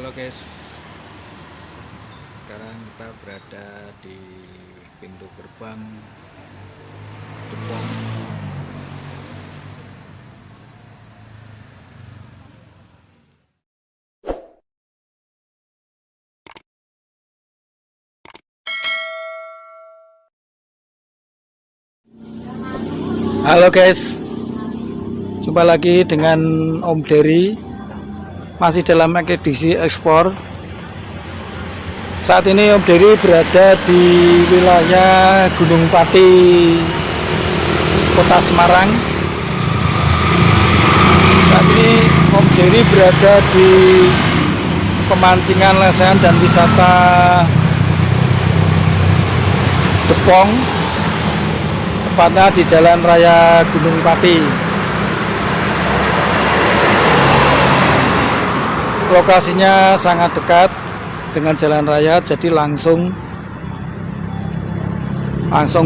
Halo guys, sekarang kita berada di pintu gerbang Depok. Halo guys, jumpa lagi dengan Om Dery, masih dalam edisi ekspor. Saat ini Om Dery berada di wilayah Gunung Pati, Kota Semarang. Saat ini Om Dery berada di pemancingan, lesehan dan wisata Depok, tepatnya di Jalan Raya Gunung Pati. Lokasinya sangat dekat dengan jalan raya, jadi langsung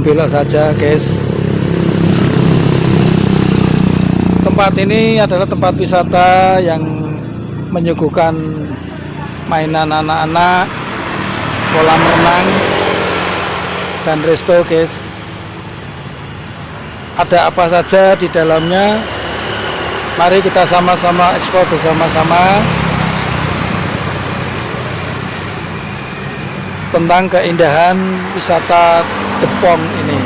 belok saja guys. Tempat ini adalah tempat wisata yang menyuguhkan mainan anak-anak, kolam renang, dan resto guys. Ada apa saja di dalamnya, mari kita sama-sama eksplor bersama-sama tentang keindahan wisata Depok ini.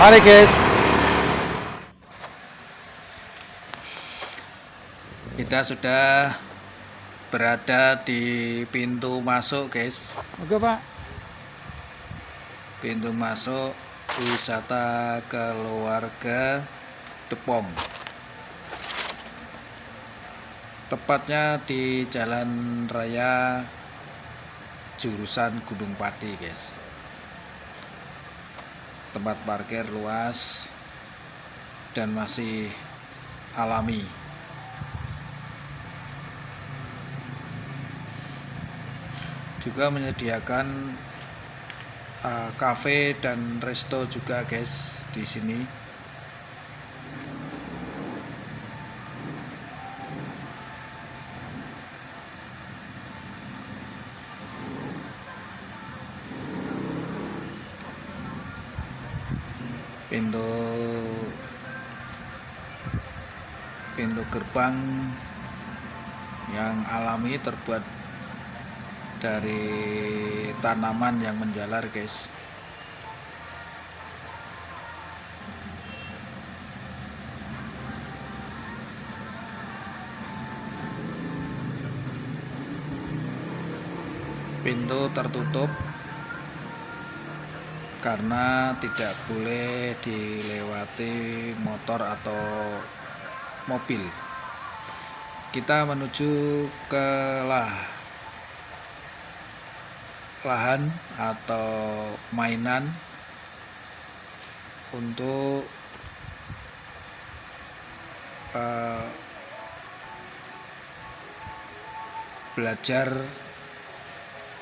Mari guys. Kita sudah berada di pintu masuk guys. Oke Pak. Pintu masuk wisata keluarga Depok. Tepatnya di Jalan Raya jurusan Gunung Pati guys. Tempat parkir luas dan masih alami. Juga menyediakan kafe dan resto juga guys di sini. Pintu gerbang yang alami terbuat dari tanaman yang menjalar guys. Pintu tertutup karena tidak boleh dilewati motor atau mobil. Kita menuju ke lahan atau mainan untuk belajar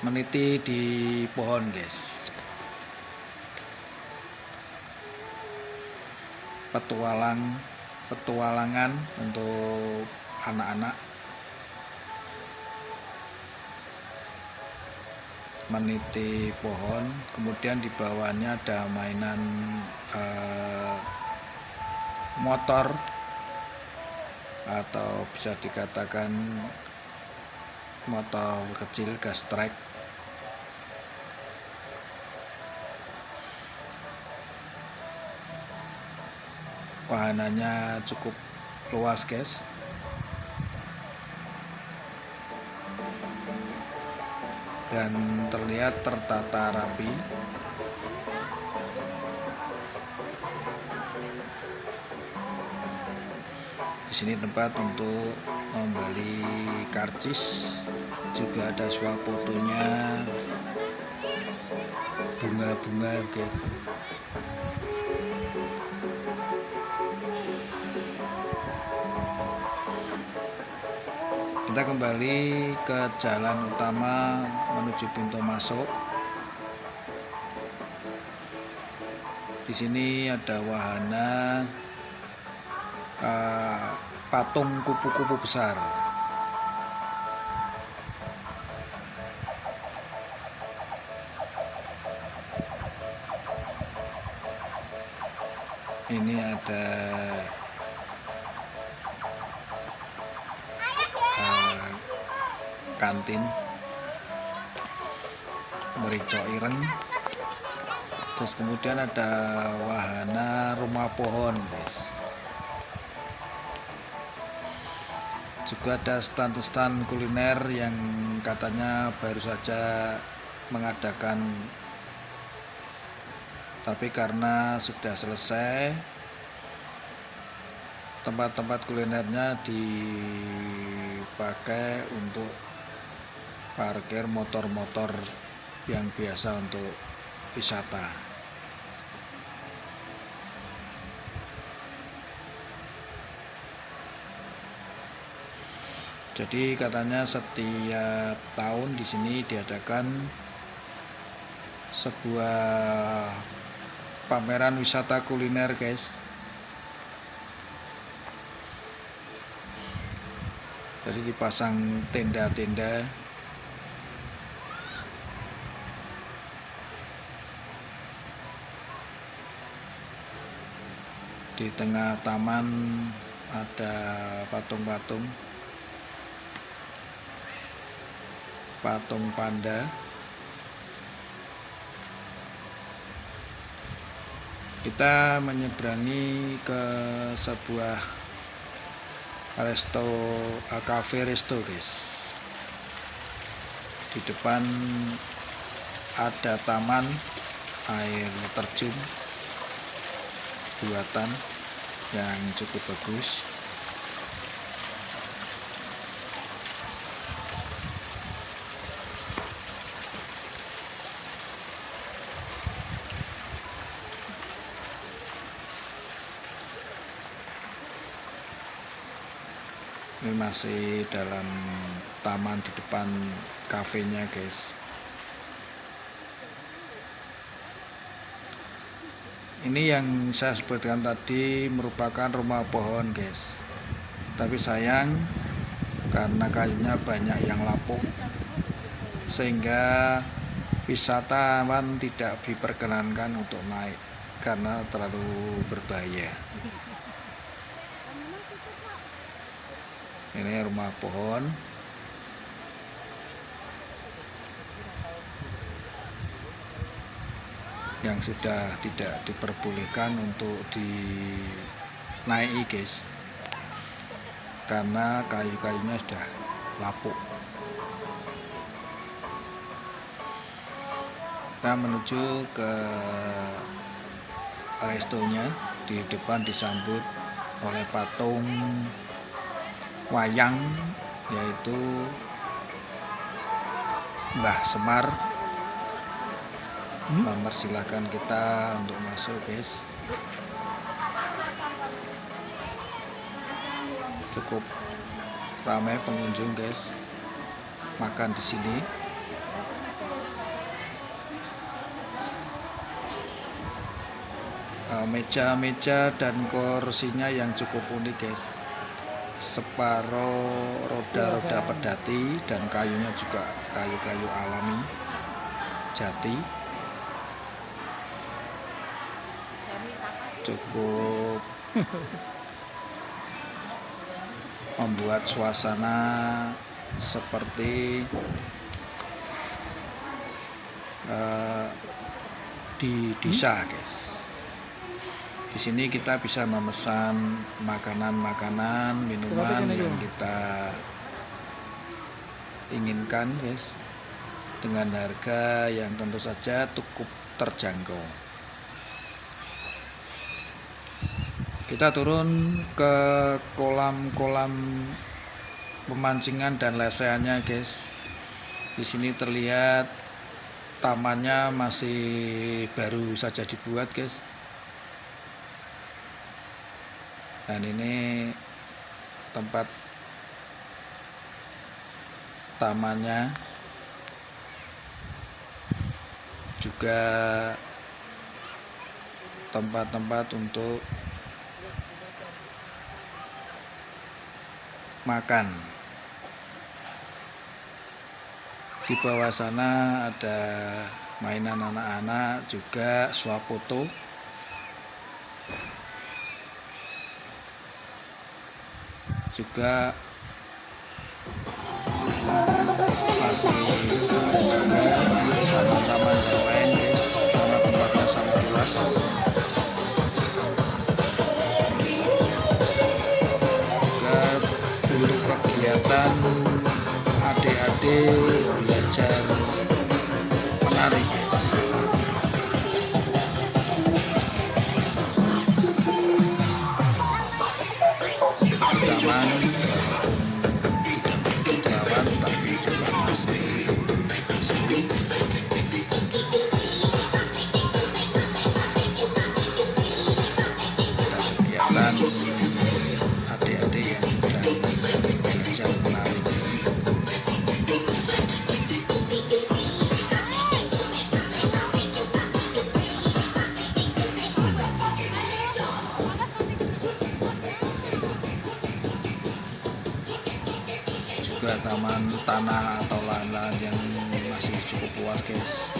meniti di pohon guys. Petualangan untuk anak-anak meniti pohon, kemudian di bawahnya ada mainan motor atau bisa dikatakan motor kecil gas trek. Wahananya cukup luas guys. Dan terlihat tertata rapi. Di sini tempat untuk membeli karcis, juga ada swafotonya, bunga-bunga guys. Kita kembali ke jalan utama menuju pintu masuk. Di sini ada wahana patung kupu-kupu besar. Ini ada kantin Merico Ireng. Terus kemudian ada wahana rumah pohon, guys. Juga ada stand-stand kuliner yang katanya baru saja mengadakan, tapi karena sudah selesai, tempat-tempat kulinernya dipakai untuk parkir motor-motor yang biasa untuk wisata. Jadi katanya setiap tahun di sini diadakan sebuah pameran wisata kuliner, guys. Jadi dipasang tenda-tenda di tengah taman, ada patung-patung, patung panda. Kita menyeberangi ke sebuah cafe resto, guys. Di depan ada taman air terjun buatan yang cukup bagus. Ini masih dalam taman di depan kafenya, guys. Ini yang saya sebutkan tadi merupakan rumah pohon, guys. Tapi sayang karena kayunya banyak yang lapuk, sehingga wisatawan tidak diperkenankan untuk naik karena terlalu berbahaya. Ini rumah pohon yang sudah tidak diperbolehkan untuk dinaiki, guys, karena kayu-kayunya sudah lapuk. Kita menuju ke restonya. Di depan disambut oleh patung wayang, yaitu Mbah Semar. Mempersilahkan kita untuk masuk, guys. Cukup ramai pengunjung, guys, makan di sini. Meja-meja dan kursinya yang cukup unik, guys. Separuh roda-roda pedati dan kayunya juga kayu-kayu alami jati. Cukup membuat suasana seperti di desa, guys. Di sini kita bisa memesan makanan-makanan, minuman yang kita inginkan, guys, dengan harga yang tentu saja cukup terjangkau. Kita turun ke kolam-kolam pemancingan dan lesehannya, guys. Di sini terlihat tamannya masih baru saja dibuat, guys. Dan ini tempat tamannya, juga tempat-tempat untuk makan. Di bawah sana ada mainan anak-anak, juga swafoto. Juga masih juga taman-taman yang lain guys, karena tempatnya sangat luas. Juga untuk kegiatan adik-adik belajar menari guys. Taman dirawat tapi juga masih kegiatan adik-adik yang sedang belajar menari. Juga taman tanah atau lahan-lahan yang masih cukup luas guys.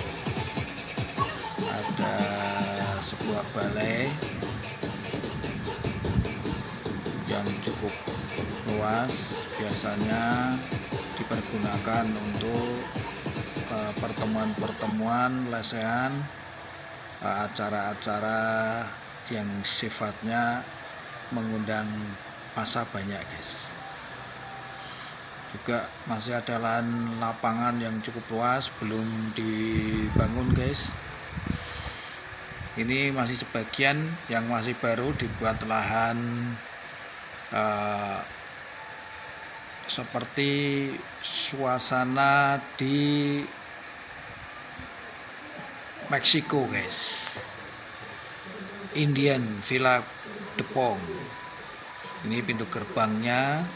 Ada sebuah balai yang cukup luas, biasanya dipergunakan untuk pertemuan-pertemuan, lesehan, acara-acara yang sifatnya mengundang massa banyak guys. Juga masih ada lapangan yang cukup luas, belum dibangun guys. Ini masih sebagian, yang masih baru dibuat lahan seperti suasana di Meksiko guys, Indian Villa Depong. Ini pintu gerbangnya,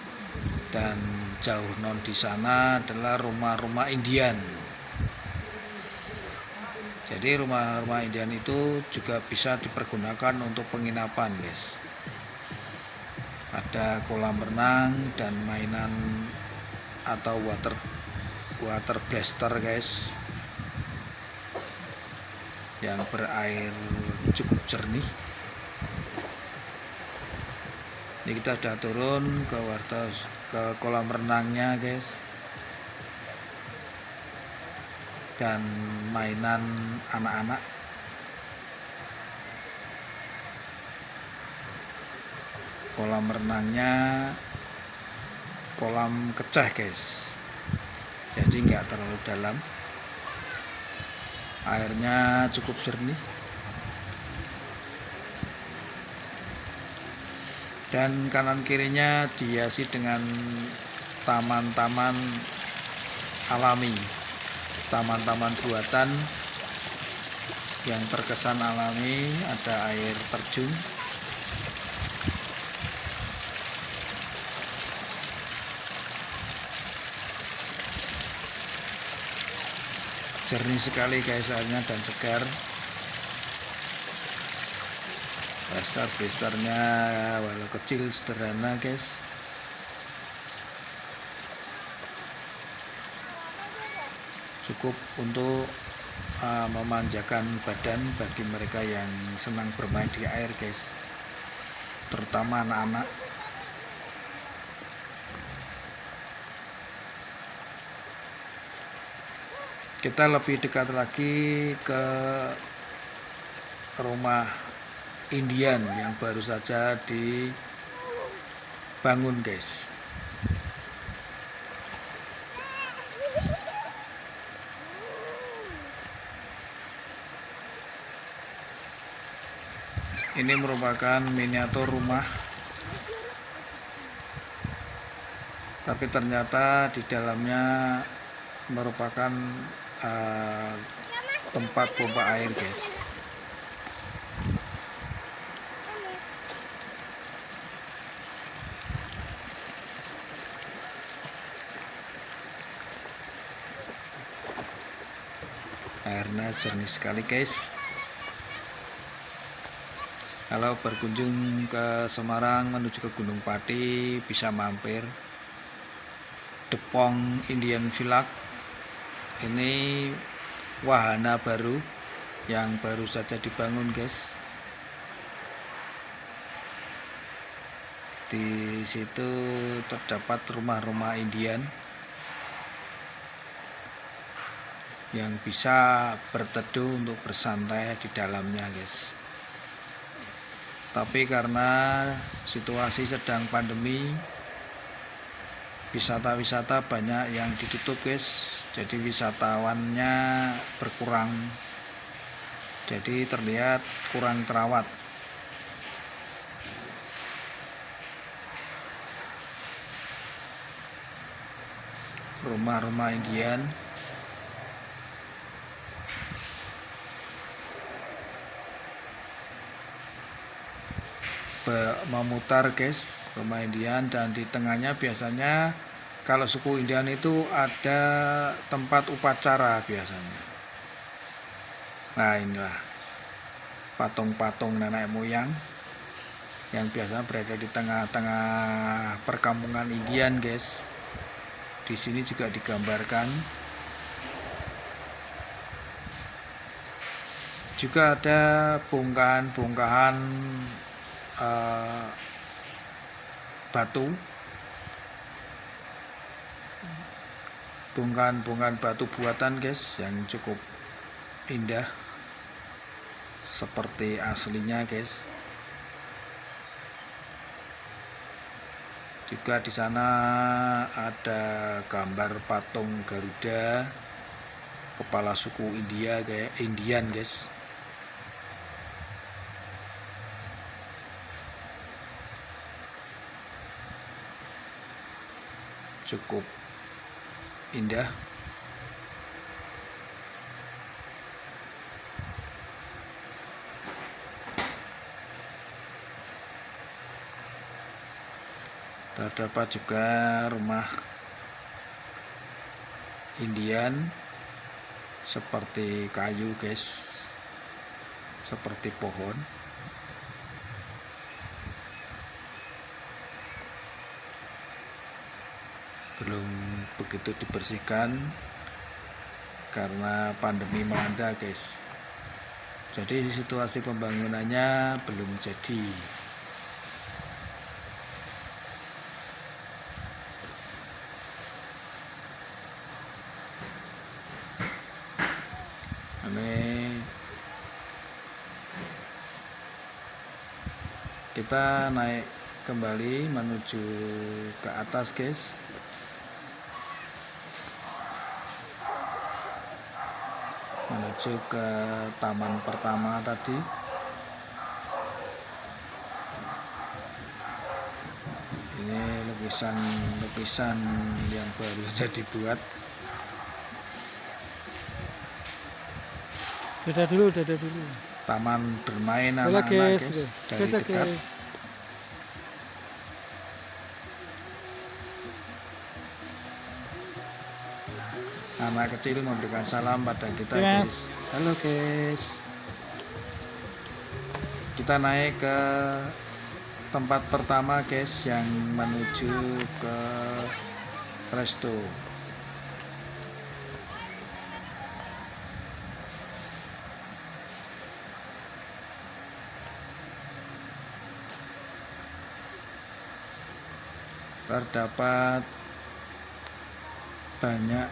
dan jauh non di sana adalah rumah-rumah Indian. Jadi rumah-rumah Indian itu juga bisa dipergunakan untuk penginapan guys. Ada kolam renang dan mainan atau water blaster guys, yang berair cukup jernih. Ini kita sudah turun ke kolam renangnya guys, dan mainan anak-anak. Kolam renangnya kolam kecah guys, jadi nggak terlalu dalam, airnya cukup jernih, dan kanan kirinya dihiasi dengan taman-taman alami, taman-taman buatan yang terkesan alami. Ada air terjun, jernih sekali guys airnya dan segar. Besar-besarnya walau kecil sederhana guys. Cukup untuk memanjakan badan bagi mereka yang senang bermain di air guys, terutama anak-anak. Kita lebih dekat lagi ke rumah Indian yang baru saja dibangun guys. Ini merupakan miniatur rumah, tapi ternyata di dalamnya merupakan tempat pompa air guys. Airnya jernih sekali guys. Kalau berkunjung ke Semarang menuju ke Gunung Pati bisa mampir Depong Indian Village. Ini wahana baru yang baru saja dibangun, guys. Di situ terdapat rumah-rumah Indian yang bisa berteduh untuk bersantai di dalamnya, guys. Tapi karena situasi sedang pandemi, wisata-wisata banyak yang ditutup, guys. Jadi wisatawannya berkurang. Jadi terlihat kurang terawat. Rumah-rumah Indian memutar, guys, rumah Indian, dan di tengahnya biasanya kalau suku Indian itu ada tempat upacara biasanya. Nah, inilah patung-patung nenek moyang yang biasa berada di tengah-tengah perkampungan Indian, guys. Di sini juga digambarkan. Juga ada bongkahan-bongkahan batu, bongkahan batu buatan, guys, yang cukup indah seperti aslinya, guys. Juga di sana ada gambar patung Garuda, kepala suku Indian, guys. Cukup indah. Terdapat juga rumah Indian seperti kayu, guys, seperti pohon. Belum begitu dibersihkan karena pandemi melanda, guys. Jadi situasi pembangunannya belum jadi. Ini kita naik kembali menuju ke atas, guys. Menuju ke taman pertama tadi. Ini lukisan yang baru saja dibuat. Dadah dulu. Taman bermain Dadah, anak-anak, guys. guys, dari Dadah, dekat. guys. Anak kecil memberikan salam pada kita, Yes. guys. Halo, guys. Kita naik ke tempat pertama, guys, yang menuju ke resto. Terdapat banyak